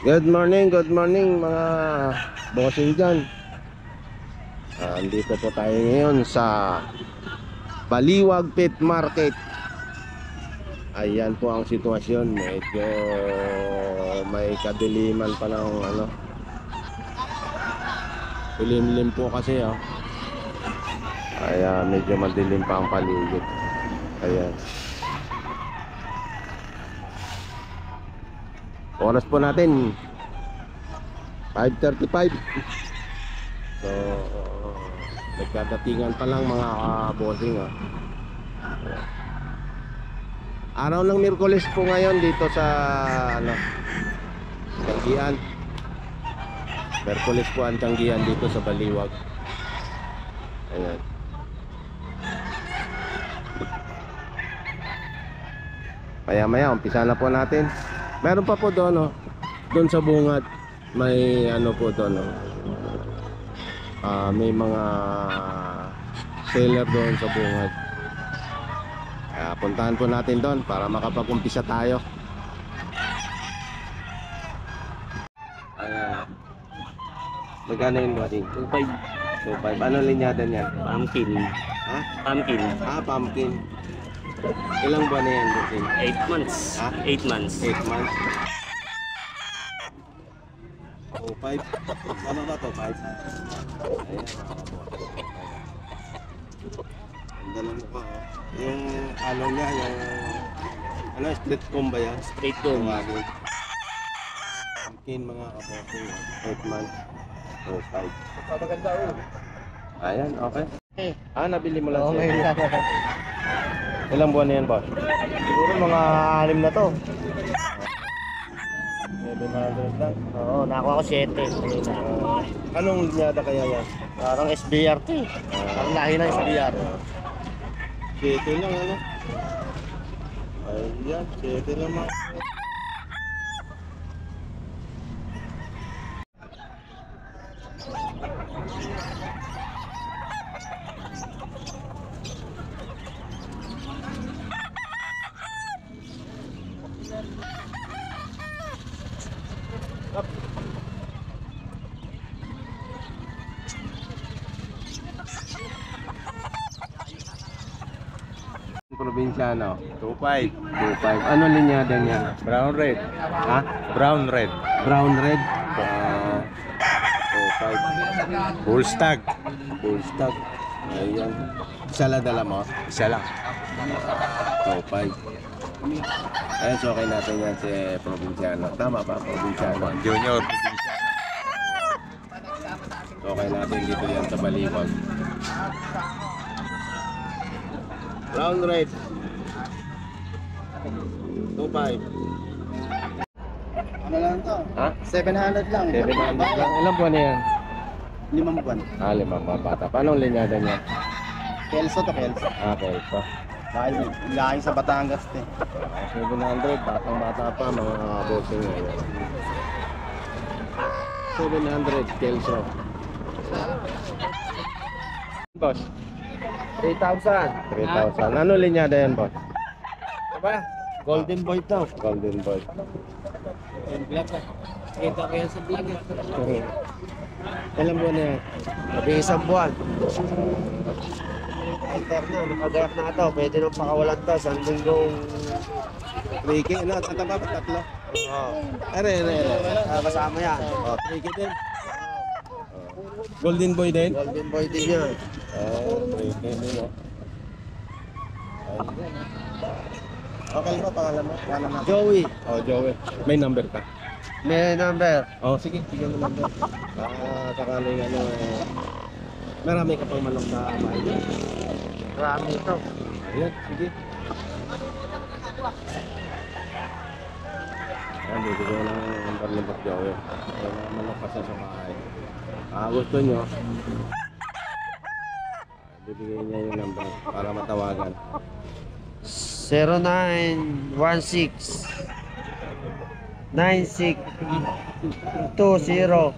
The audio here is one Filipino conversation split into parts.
Good morning mga bossing dyan. Andito po tayo ngayon sa Baliwag Pet Market. Ayan po ang sitwasyon. Medyo may kadiliman pa ng Lilim-lim po kasi kaya medyo madilim pa ang paligid. Ayan. Oras po natin 5:35. So nagdadatingan pa lang mga bossing Araw ng Miyerkules po ngayon dito sa Tianggian. Miyerkules po ang Tianggian dito sa Baliwag. Ayan. Maya umpisa na po natin. Meron pa po doon doon sa bungad may po doon may mga seller doon sa bungad. Kaya puntahan po natin doon para makapag-umpisa tayo. Ayan. Magkano yung bossing? 2.5. Ano linyada niyan? Pumpkin. Ha? Pumpkin. Pumpkin. Ilang buwan na yan, bossing? 8 months. Ha? 8 months. 8 months. 5. Ano ba to? 5. Ayan, ang dalang mukha yung niya, yung split comb ba yan? Straight comb. Pumpkin mga kaposo, 8 months. 5. Maganda Ayan, okay. Nabili mo lang Oo, ngayon lang. Ilang buwan na yan, boss? Siguro mga 6 na to. 700 lang. Oo, nakuha ko 7. Anong linyada kaya yan? Parang SBR to eh. Parang lahi ng SBR. 7 lang Ayan, 7 lang mga. Probinsyano, 2.5. Ano linyada niya? Brown red. Ha? Brown red. Brown red. 2.5. Full stag. Full stock. Ayan. Isa lang dala mo? Isa lang. 2.5. Ayan, so okay natin yan si Probinsyano. Tama ba? Probinsyano. Junior. So okay natin dito yan sa Baliwag. Brown red 2.5. Ano lang to? Ha? 700 lang. 700 lang. Ilang buwan na yan? 5 buwan. 5 mga bata. Paano ang linyada niya? Kelso to Kelso. Okay pa. Dahil laking sa Batangas eh. 700. Batang bata pa mga bossing ngayon. 700 Kelso. Boss 3,000. 3,000. Ano linyada yan, boss? Diba? Golden Boy to. Golden boy. Kita ko yan sa vlog. Ilang buwan na yan? Sabi 1 buwan. Enter na, nakagarap na ito. Pwede nang pakawalan to. Sa linggong... 3K, ano? Tataba pa? 3? Oo. Ere. Kasama yan. 3K din. Golden boy din? Golden Boy din yan. 3K din, Okay ba pangalan mo? Pangalan natin. Joey. Joey. May number ka? May number. Sige mo number. Sakaling marami ka pang manok na maayos. Marami ito. Ayan, sige. Ayan, bibigyan ng number ni Boss Joey. May mga manok kasi sa bahay. Gusto nyo, bibigyan niya yung number para matawagan. 0916 9620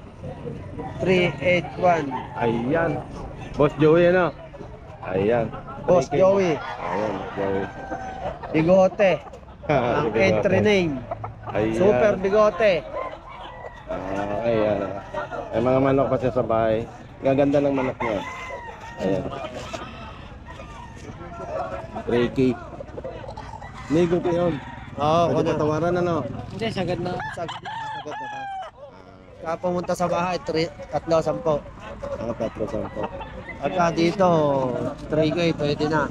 381. Ayan. Boss Joey Ayan. Boss Joey. Ayan, Joey. Bigote. Ang entry name. Ayan. Super Bigote. Okay, yan. May mga manok pa siya sa bahay. Gaganda ng manok niya. Ayan. 3K. Nego ko yun. Oo, Pwede patawaran ano? Hindi, sagad na. Sagad na ba? Kaya pumunta sa bahay, 3, 10. Ah, 4-10. Pagka dito, 3K, pwede na.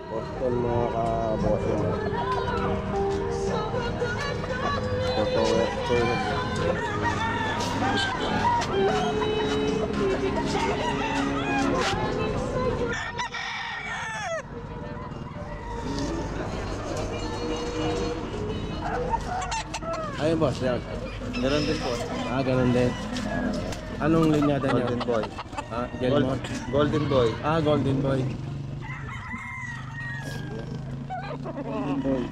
Boston mga ka-Boston. Ayun boss, yan. Ganun din po. Ah, ganun din. Anong linyada niya? Golden Boy. Ah, Gelmont. Golden Boy. Ah, Golden Boy. Golden Boy.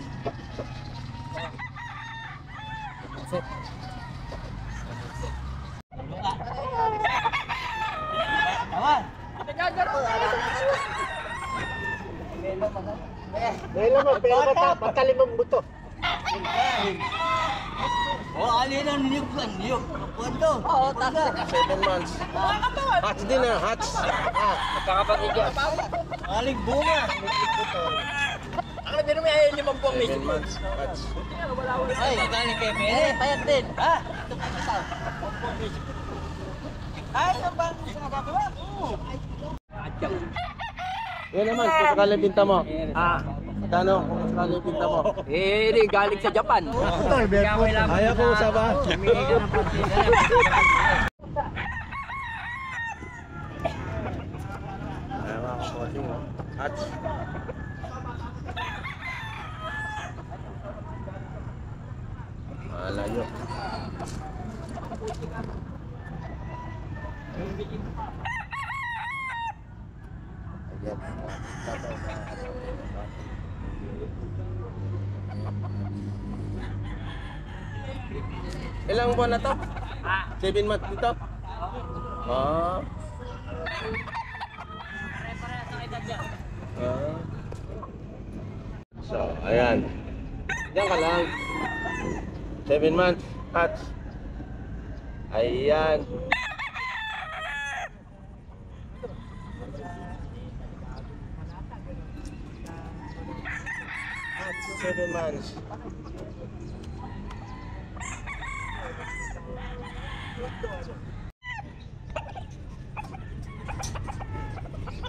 Dahil naman, pero matalim ang buto. Alin ang niyog. Kwento. Oo, tasa. 7 months. Hats din ah, hats. Nakakapag-igyan. Aling bunga. Ang nabiro may ayun 5 buwang may 7 months. Hats. Ay, galing kay Pere. Payat din. Ha? Ito pa sa. Ay, ang bang sinasabi mo? Yan naman, kung sakali pinta mo. Ah, Magkano kung sakali pinta mo? di galing sa Japan. Ayaw ko usap ah. Ayaw mga kaposing oh. Hats. Mahala nyo. Ilang buwan na to? 7 months dito? Ah. Ah. So, ayan. Diyan ka lang. 7 months. Hats. Ayan. Hats, 7 months.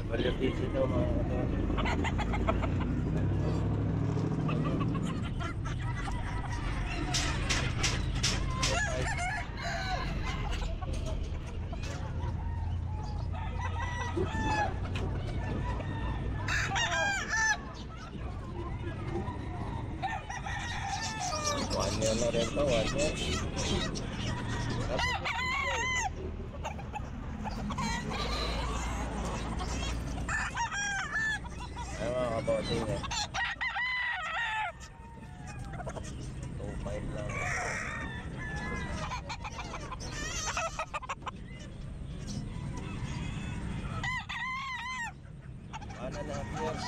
Malapit ito mga One year na rin to, 1 year. Ay mga kaboting eh. 2.5 lang. Ano na years?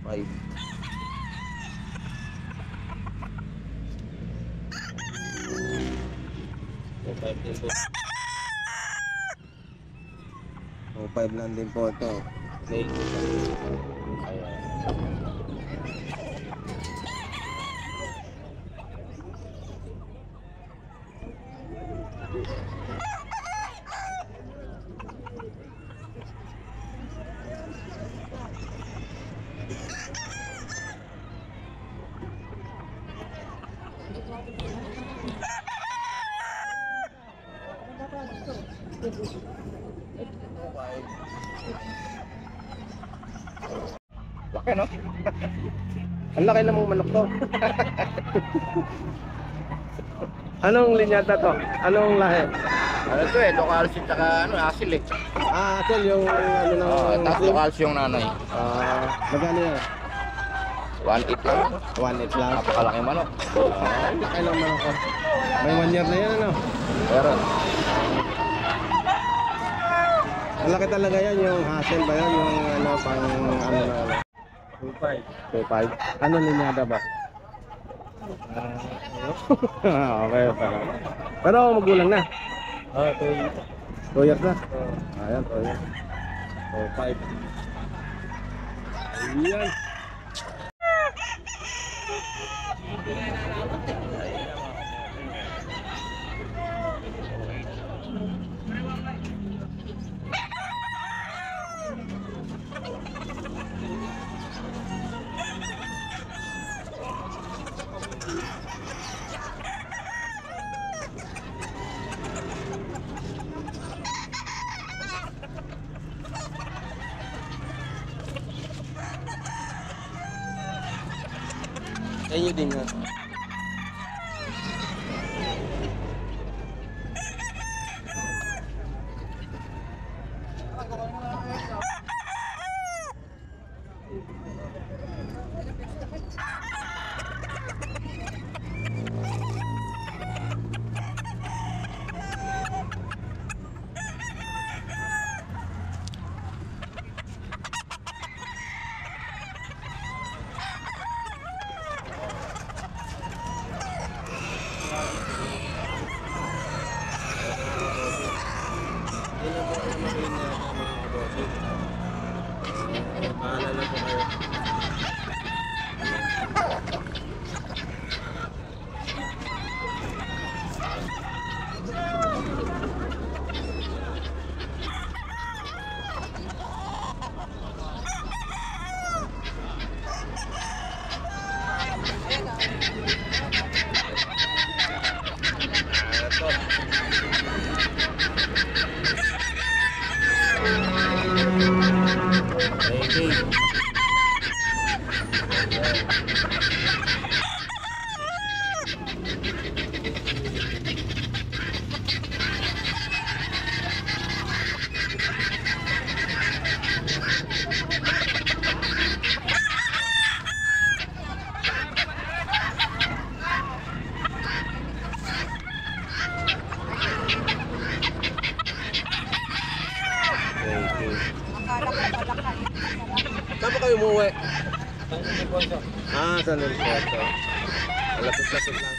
Five. 2.5 lang din po ito. Laki, no? Ang laki namang manok to. Anong linyata to? Anong lahi? Ano to eh, local si tsaka ano, asil eh. Ah, actual yung ano ng Tapos local yung nanay. magkano yan? 1.8 lang. 1.8 lang. Napakalaki manok. Ang laki ng manok ko. May 1 year na yan, ano? Pero, Ang laki talaga yan, yung hassle ba yan? Yung ano, pang ano na ano? 2.5. 2.5. Ano linyada ba? Okay, parang. Pero magulang na. 2 years na. Ayan, 2 years. 2.5. Ayan. Ayun din nga. Paalala po kayo. Saan pa kayo umuwi? Ah, San Ildefonso. Lapit-lapit lang.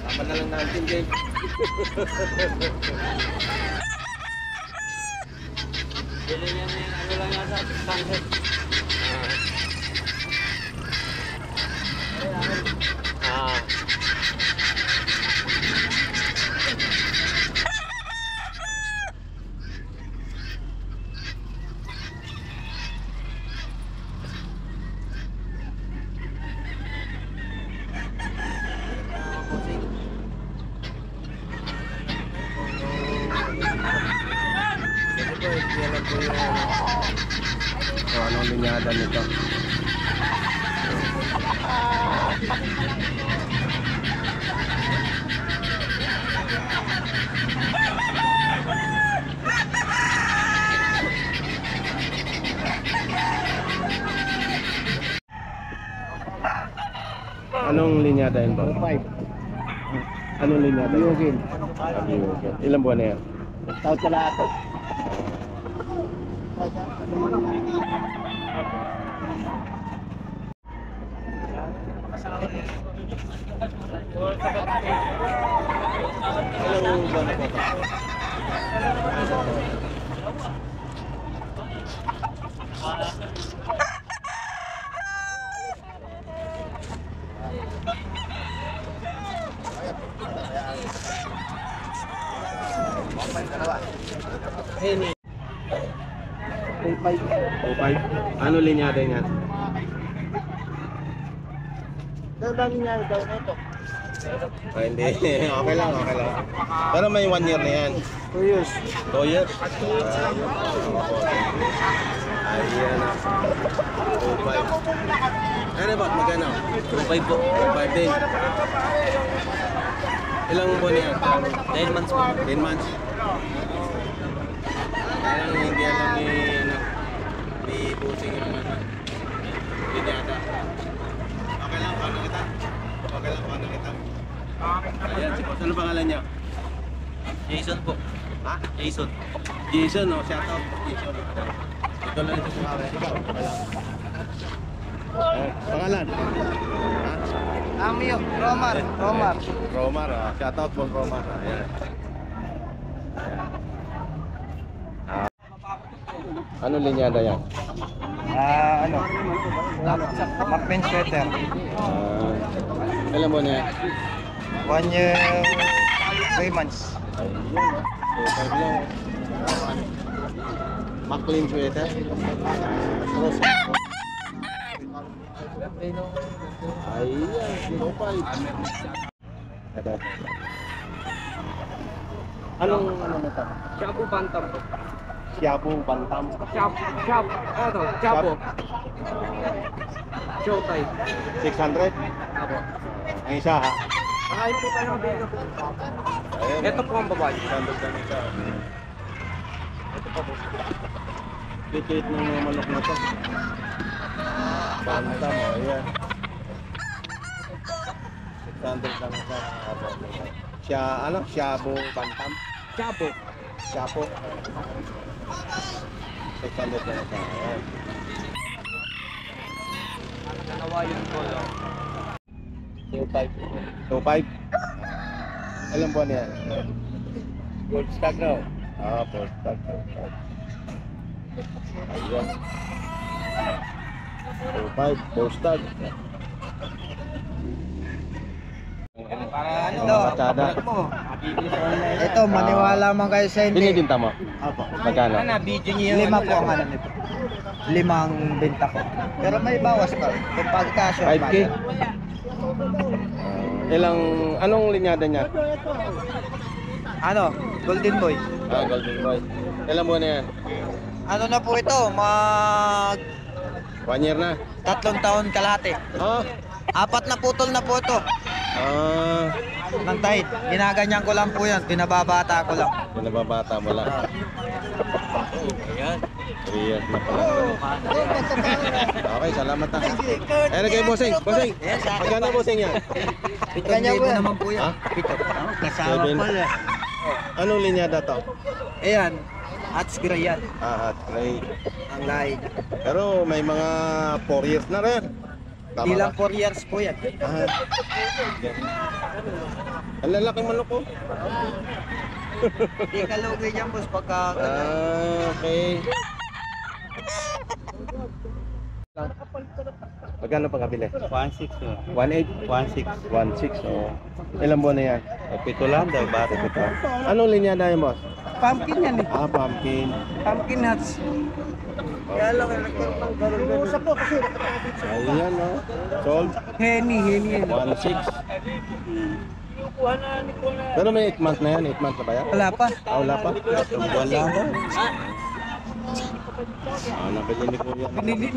Tama na lang natin, Jake. Bili niya na yung ano lang yata, 600. Ah. So, anong linyada nito? Anong linyada yun ba? 5. Ano linyada? Yugin. Abiyugin. Ilang buwan na yan? Taon ka lahat. Ilang buwan na po? Okay. Ano linyada niyan? Dami niya daw nito. Ah, hindi. Okay lang, okay lang. Pero may 1 year na yan. 2 years. 2 years? Ayan na. 2.5. Ano ba? Magkano? 2.5 po. 2.5 din. Ilang buwan na yan? 10 months po. 10 months. Parang hindi alam ni, ano, ni Busing yung ano. Linyada. Okay lang, paano kita? Okay lang, paano kita? Ayan, si Boss. Ano pangalan niya? Jason po. Ha? Jason. Jason, oh, shout out. Jason. Ito lang ito sa kawin. Ikaw, okay lang. Pangalan? Ha? Amio, Romar. Romar. Romar, shout out po Romar. Ayan. Ano linyada yan? Ano? Marpen sweater. Ilan mo na yan? 1 year, 3 months. Ayun. Okay lang. Maclean sweater. Cross. Ayan, 05. Ito. Anong ano na ito? Shabu Bantam. Quiapo Bantam. Shabu. Showtime. 600? Apo. Ang isa ha? Makain po tayo ng dito. Ayan. Ito po ang babae. 600 lang isa. Ito pa po. Liit ng mga manok na to. Bantam, o ayan. 600 lang isa. Siya, ano? Shabu Bantam? Shabu. Shapo. 600 lang isa. Ayan. Dalawa yung color. 2.5. Ilang buwan yan? Gold stock raw. Ah, full stock. Ayan. 2.5, full stock. Para ano Mga katsada. Ito, maniwala man kayo sa hindi. Binibinta mo? Apo. Magkano? Video niyo 5 po ang ano nito. 5 ang benta ko. Pero may bawas pa. Kung pagkasyo. 5K? Ilang, anong linyada niya? Ano? Golden Boy. Ah, Golden Boy. Ilang buwan na yan? Ano na po ito? Mag 1 year na? 3 taon kalahati. Ah, 4 na putol na po ito. ah, Ng tight. Ginaganyan ko lang po yan. Pinababata ko lang. pinababata mo lang. Ayan. 3 years na pala. Okay, salamat ha. Ayun kay Bossing. Bossing, magkano Bossing yan? Ganyan po naman po Ha? Kasama Seven. po yan. Anong linyada to? Ayan. Hats gray yan. Ah, gray. Ang lahi. Pero may mga 4 years na rin. Tama Hindi lang ba? 4 years po yan. Ah, yan. Ang lalaking manok ko. Hindi ka lugi dyan, boss. Pagka... Okay. Magkano pang kabili? 1.6 1.8? 1.6. 1.6, oh. Ilang buwan na yan? Pito lang daw, bata Ito. Anong linyada yan, boss? Pumpkin yan eh. Ah, pumpkin. Pumpkin hats. Kaya lang, nagkaroon ng gano'n. Usap po kasi. Ayan, oh. Sold. Henny yan. 1.6. Pero may 8 months na yan. 8 months na ba yan? Wala pa. Ah, wala pa? Wala pa. Ah, nabili ni Kuya.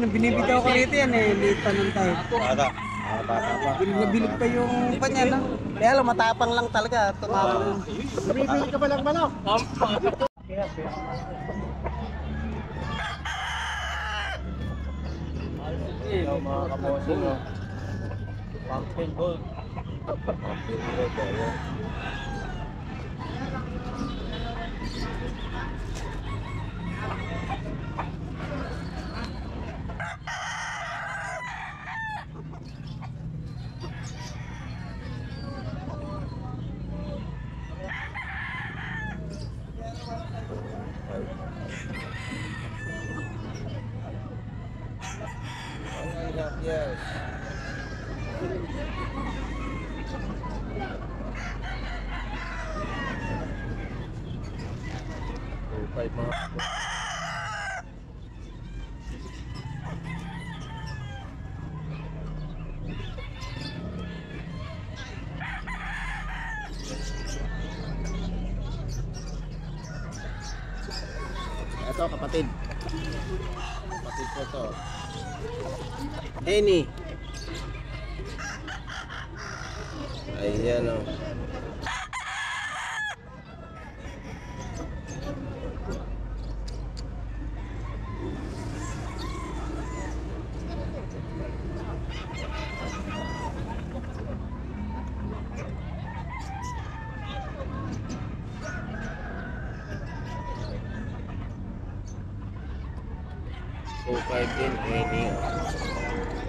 Binibitaw ko rito yan eh. Lita ng tayo. Bata. Ah, bata pa. Nabilig pa yung kanya na. Kaya lang, matapang lang talaga. Tumapang. Bibili ka ba lang manok? Mga kaposing, oh. Pumpkin gold. Pinirog tayo. Yes. Five mga Ito kapatid. Kapatid ko to. Henny. Ayan o. So 5 din, Henny.